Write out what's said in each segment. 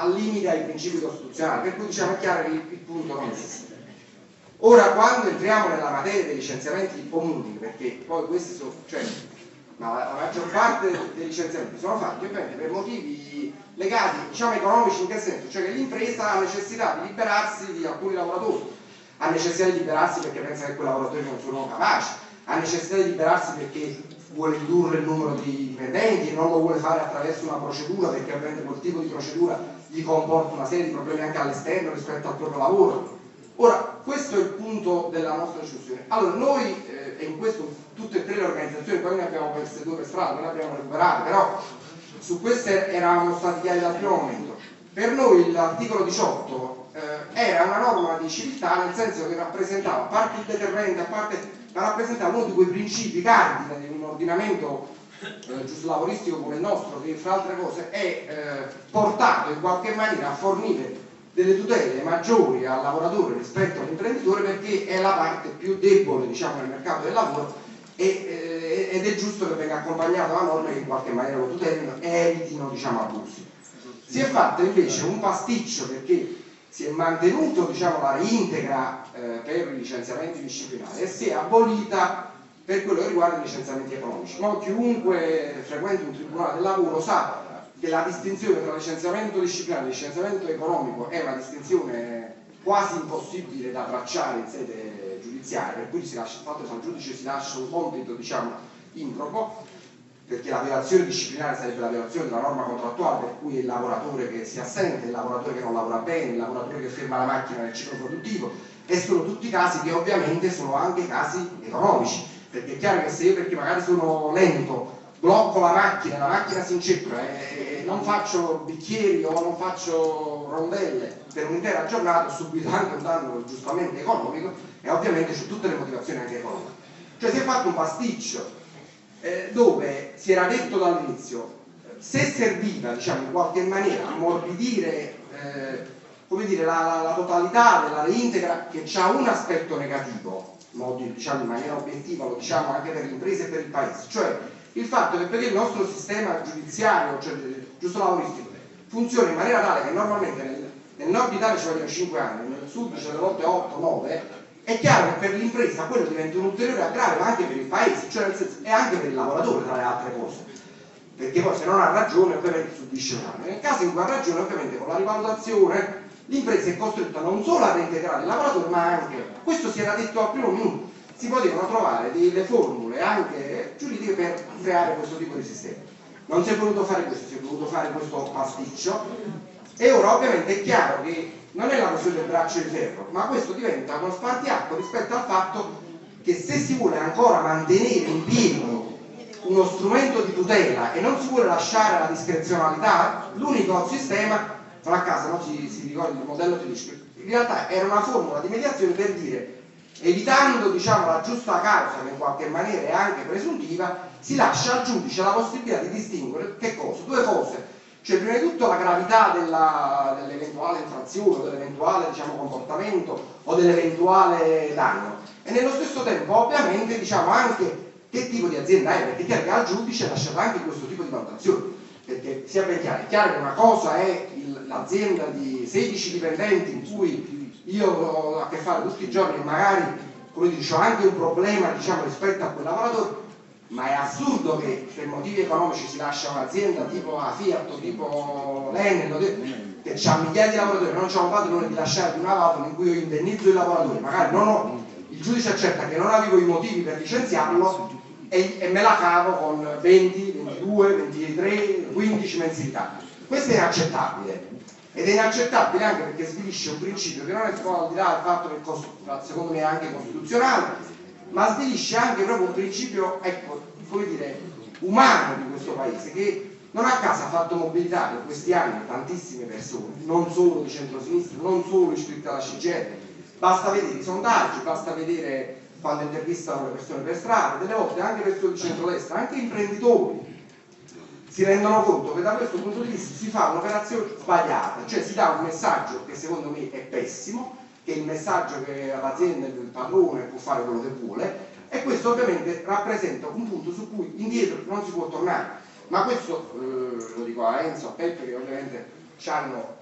al limite ai principi costituzionali, per cui diciamo è chiaro che il punto non esiste. Ora, quando entriamo nella materia dei licenziamenti comuni, perché poi questi sono, cioè, ma la maggior parte dei licenziamenti sono fatti ovviamente per motivi legati, diciamo, economici, in che senso? Cioè che l'impresa ha necessità di liberarsi di alcuni lavoratori, ha necessità di liberarsi perché pensa che quei lavoratori non sono capaci, ha necessità di liberarsi perché vuole ridurre il numero di dipendenti e non lo vuole fare attraverso una procedura, perché ovviamente quel tipo di procedura gli comporta una serie di problemi anche all'esterno rispetto al proprio lavoro. Ora, questo è il punto della nostra discussione. Allora, noi, e in questo tutte e tre le organizzazioni, poi ne abbiamo perse due per strada, noi ne abbiamo recuperate, però su queste eravamo stati chiari dal primo momento. Per noi l'articolo 18 era una norma di civiltà, nel senso che rappresentava, a parte il deterrente, a parte, ma rappresentava uno di quei principi cardine di un ordinamento giuslavoristico come il nostro, che fra altre cose è portato in qualche maniera a fornire delle tutele maggiori al lavoratore rispetto all'imprenditore, perché è la parte più debole, diciamo, nel mercato del lavoro, ed è giusto che venga accompagnato da norme che in qualche maniera lo tutelino e evitino, diciamo, abusi. Si è fatto invece un pasticcio, perché si è mantenuto, diciamo, la reintegra per i licenziamenti disciplinari e si è abolita per quello che riguarda i licenziamenti economici. Ma chiunque frequenti un tribunale del lavoro sa che la distinzione tra licenziamento disciplinare e licenziamento economico è una distinzione quasi impossibile da tracciare in sede giudiziaria, per cui si lascia, il fatto che al giudice si lascia un compito, diciamo, improbo, perché la violazione disciplinare sarebbe la violazione della norma contrattuale, per cui è il lavoratore che si assente, il lavoratore che non lavora bene, il lavoratore che ferma la macchina nel ciclo produttivo, e sono tutti casi che ovviamente sono anche casi economici, perché è chiaro che se io, perché magari sono lento, blocco la macchina si inceppa e non faccio bicchieri o non faccio rondelle per un'intera giornata, ho subito anche un danno giustamente economico, e ovviamente c'è tutte le motivazioni anche economiche. Cioè si è fatto un pasticcio dove si era detto dall'inizio, se serviva, diciamo, in qualche maniera ammorbidire come dire, la totalità della reintegra, che ha un aspetto negativo, diciamo in maniera obiettiva, lo diciamo anche per le imprese e per il paese, cioè il fatto che perché il nostro sistema giudiziario, cioè giusto lavoristico, funziona in maniera tale che normalmente nel nord Italia ci vogliono 5 anni, nel sud ci sono volte 8, 9, è chiaro che per l'impresa quello diventa un ulteriore aggravio anche per il paese, cioè nel senso, e anche per il lavoratore, tra le altre cose, perché poi se non ha ragione ovviamente subisce un danno. Nel caso in cui ha ragione, ovviamente con la rivalutazione l'impresa è costretta non solo a reintegrare il lavoratore, ma anche, questo si era detto al primo minuto, si potevano trovare delle formule anche giuridiche per creare questo tipo di sistema. Non si è voluto fare questo, si è voluto fare questo pasticcio, e ora ovviamente è chiaro che non è la questione del braccio di ferro, ma questo diventa uno spartiacque rispetto al fatto che se si vuole ancora mantenere in piedi uno strumento di tutela e non si vuole lasciare la discrezionalità, l'unico sistema, non a casa, no? si ricorda il modello tedesco, in realtà era una formula di mediazione per dire, evitando, diciamo, la giusta causa che in qualche maniera è anche presuntiva, si lascia al giudice la possibilità di distinguere che cosa? Due cose. Cioè, prima di tutto la gravità dell'eventuale infrazione, dell'eventuale, diciamo, comportamento o dell'eventuale danno, e nello stesso tempo ovviamente, diciamo, anche che tipo di azienda è, perché è chiaro che al giudice lascia anche questo tipo di valutazione, perché sia ben chiaro, è chiaro che una cosa è l'azienda di 16 dipendenti in cui io ho a che fare tutti i giorni e magari, come dice, ho anche un problema, diciamo, rispetto a quel lavoratore, ma è assurdo che per motivi economici si lascia un'azienda tipo la Fiat o tipo l'Enel, che ha migliaia di lavoratori, non c'è un padrone, di lasciare di una valvola in cui io indennizzo il lavoratore, magari non ho, il giudice accerta che non avevo i motivi per licenziarlo e me la cavo con 20, 22, 23, 15 mensilità. Questo è inaccettabile, ed è inaccettabile anche perché svilisce un principio che non è solo al di là del fatto che secondo me è anche costituzionale, ma svilisce anche proprio un principio, ecco, come dire, umano di questo paese, che non a caso ha fatto mobilitare in questi anni tantissime persone, non solo di centrosinistra, non solo iscritte alla CGIL, basta vedere i sondaggi, basta vedere quando intervistano le persone per strada, delle volte anche persone di centrodestra, anche imprenditori, si rendono conto che da questo punto di vista si fa un'operazione sbagliata, cioè si dà un messaggio che secondo me è pessimo, che è il messaggio che l'azienda e il padrone può fare quello che vuole, e questo ovviamente rappresenta un punto su cui indietro non si può tornare. Ma questo lo dico a Enzo, a Peppe, che ovviamente hanno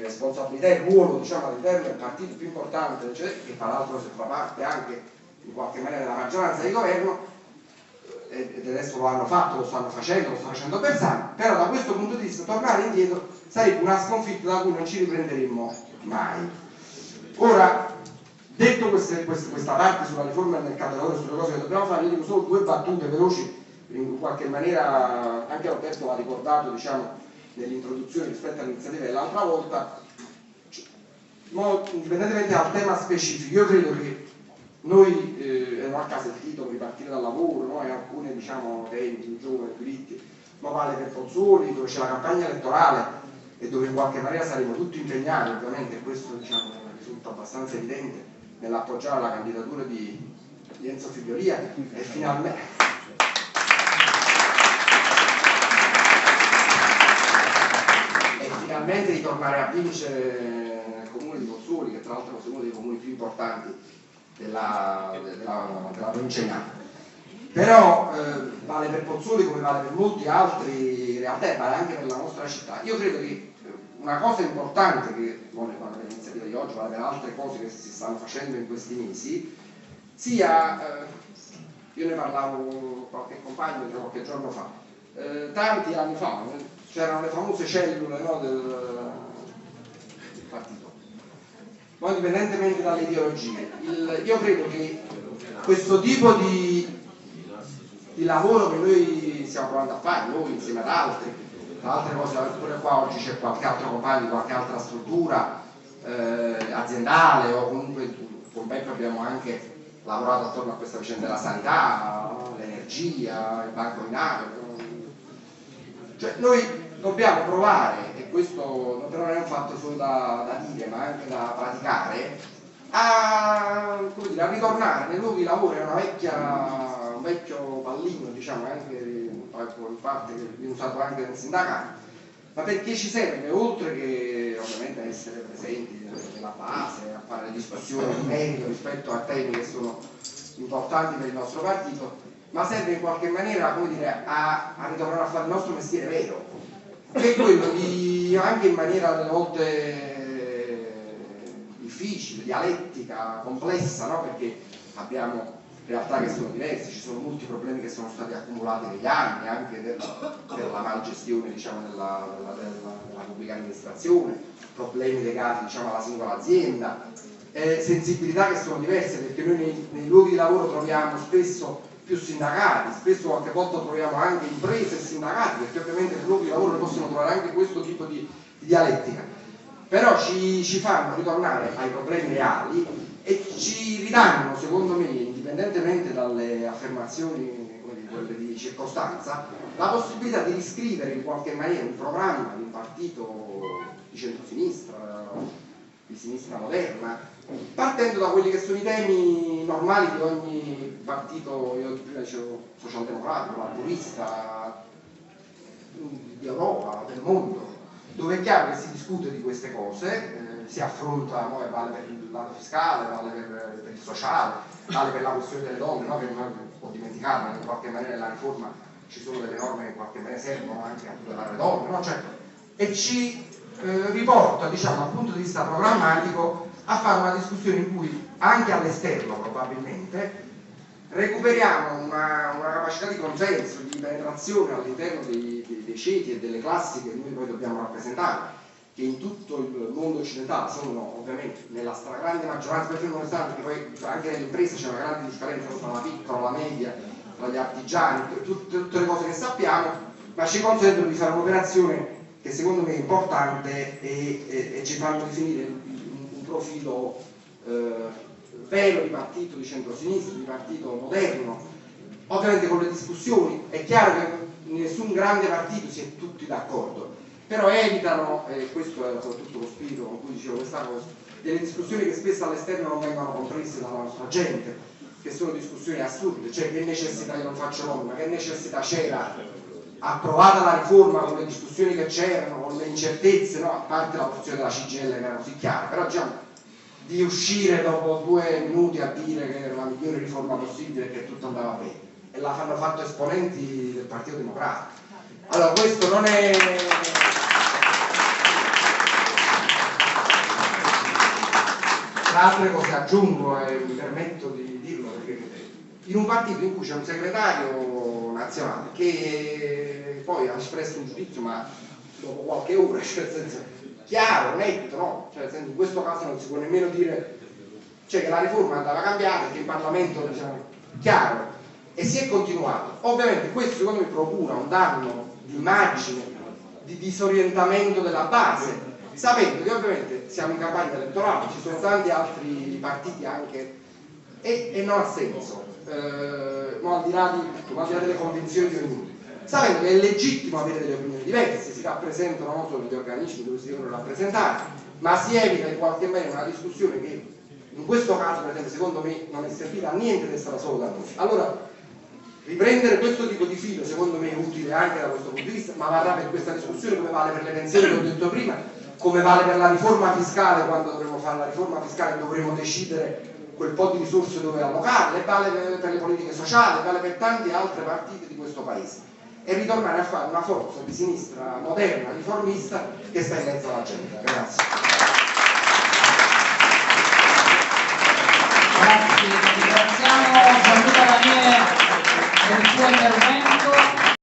responsabilità e ruolo, diciamo, all'interno del partito più importante, cioè, che tra l'altro fa parte anche in qualche maniera della maggioranza di governo, e del resto lo hanno fatto, lo stanno facendo Bersani, però da questo punto di vista tornare indietro sarebbe una sconfitta da cui non ci riprenderemmo mai. Ora, detto questa parte sulla riforma del mercato del lavoro e sulle cose che dobbiamo fare, io dico solo due battute veloci, in qualche maniera anche Roberto l'ha ricordato, diciamo, nell'introduzione rispetto all'iniziativa dell'altra volta. Indipendentemente dal tema specifico, io credo che noi, non a caso il titolo ripartire dal lavoro, no? E alcuni, diciamo, temi più giovani, più diritti, ma vale per Pozzuoli, dove c'è la campagna elettorale e dove in qualche maniera saremo tutti impegnati, ovviamente questo, diciamo, risulta abbastanza evidente, nell'appoggiare la candidatura di Enzo Figliolia e finalmente di tornare a vincere nel comune di Pozzuoli, che tra l'altro è uno dei comuni più importanti della provincia di Napoli. Però vale per Pozzuoli come vale per molti altri realtà e vale anche per la nostra città. Io credo che una cosa importante, che non vale per l'iniziativa di oggi, vale per altre cose che si stanno facendo in questi mesi, sia, io ne parlavo con qualche compagno qualche giorno fa, tanti anni fa c'erano le famose cellule, no, del partito, ma indipendentemente dalle ideologie. Io credo che questo tipo di lavoro che noi stiamo provando a fare, noi insieme ad altri, tra altre cose pure qua oggi c'è qualche altro compagno, qualche altra struttura aziendale, o comunque con Beppe abbiamo anche lavorato attorno a questa vicenda della sanità, l'energia, il banco di Napoli. Cioè noi dobbiamo provare, e questo però non è un fatto solo da dire ma anche da praticare, a ritornare nei luoghi di lavoro. È un vecchio pallino, diciamo, anche in parte che viene usato anche nel sindacato, ma perché ci serve, oltre che ovviamente a essere presenti nella base, a fare le discussioni di merito rispetto a temi che sono importanti per il nostro partito, ma serve in qualche maniera, come dire, a ritornare a fare il nostro mestiere vero, che è quello di, anche in maniera delle volte difficile, dialettica, complessa, no? Perché abbiamo realtà che sono diverse, ci sono molti problemi che sono stati accumulati negli anni, anche per la malgestione, diciamo, della pubblica amministrazione, problemi legati, diciamo, alla singola azienda, sensibilità che sono diverse, perché noi nei luoghi di lavoro troviamo spesso più sindacati, spesso qualche volta troviamo anche imprese e sindacati, perché ovviamente nei luoghi di lavoro possono trovare anche questo tipo di dialettica, però ci fanno ritornare ai problemi reali e ci ridanno, secondo me, indipendentemente dalle affermazioni, quelle di circostanza, la possibilità di riscrivere in qualche maniera un programma di un partito di centrosinistra, di sinistra moderna, partendo da quelli che sono i temi normali di ogni partito. Io prima dicevo socialdemocratico, laburista, di Europa, del mondo, dove è chiaro che si discute di queste cose, si affronta, no, vale per il lato fiscale, vale per il sociale, vale per la questione delle donne, no, che non può dimenticarla, in qualche maniera nella riforma ci sono delle norme che in qualche maniera servono anche a tutelare le donne, no? Cioè, e ci riporta, diciamo, dal punto di vista programmatico a fare una discussione in cui anche all'esterno probabilmente recuperiamo una capacità di consenso, di penetrazione all'interno dei ceti e delle classi che noi poi dobbiamo rappresentare, che in tutto il mondo occidentale sono ovviamente nella stragrande maggioranza, perché poi anche nelle imprese c'è una grande differenza tra la piccola, la media, tra gli artigiani, tutte le cose che sappiamo, ma ci consentono di fare un'operazione che secondo me è importante e ci fanno definire un profilo vero di partito di centrosinistra, di partito moderno, ovviamente con le discussioni. È chiaro che nessun grande partito si è tutti d'accordo, però evitano, e questo è soprattutto lo spirito con cui dicevo questa cosa, delle discussioni che spesso all'esterno non vengono comprese dalla nostra gente, che sono discussioni assurde, cioè che necessità, io non faccio nome, ma che necessità c'era approvata la riforma con le discussioni che c'erano, con le incertezze, no? A parte la posizione della CGIL che era così chiara, però diciamo di uscire dopo 2 minuti a dire che era la migliore riforma possibile e che tutto andava bene, e l'hanno fatto esponenti del Partito Democratico. Allora questo non è altre cose aggiungo e mi permetto di dirlo perché in un partito in cui c'è un segretario nazionale che poi ha espresso un giudizio ma dopo qualche ora, cioè nel senso chiaro, netto, no? Cioè nel senso, in questo caso non si può nemmeno dire che la riforma andava cambiata, che in Parlamento diciamo chiaro, e si è continuato. Ovviamente questo secondo me procura un danno di immagine, di disorientamento della base, sapendo che ovviamente siamo in campagna elettorale, ci sono tanti altri partiti anche e non ha senso, al di là delle convinzioni di ognuno, sapendo che è legittimo avere delle opinioni diverse, si rappresentano non solo gli organismi dove si devono rappresentare, ma si evita in qualche maniera una discussione che in questo caso per esempio secondo me non è servita a niente ed è stata solo da noi. Allora riprendere questo tipo di filo secondo me è utile anche da questo punto di vista, ma varrà per questa discussione come vale per le pensioni che ho detto prima, come vale per la riforma fiscale, quando dovremo fare la riforma fiscale dovremo decidere quel po' di risorse dove allocarle, vale per le politiche sociali, vale per tante altre partite di questo paese, e ritornare a fare una forza di sinistra moderna, riformista, che sta in mezzo alla gente. Grazie. Grazie, ringraziamo Gianluca Ranieri per il suo intervento.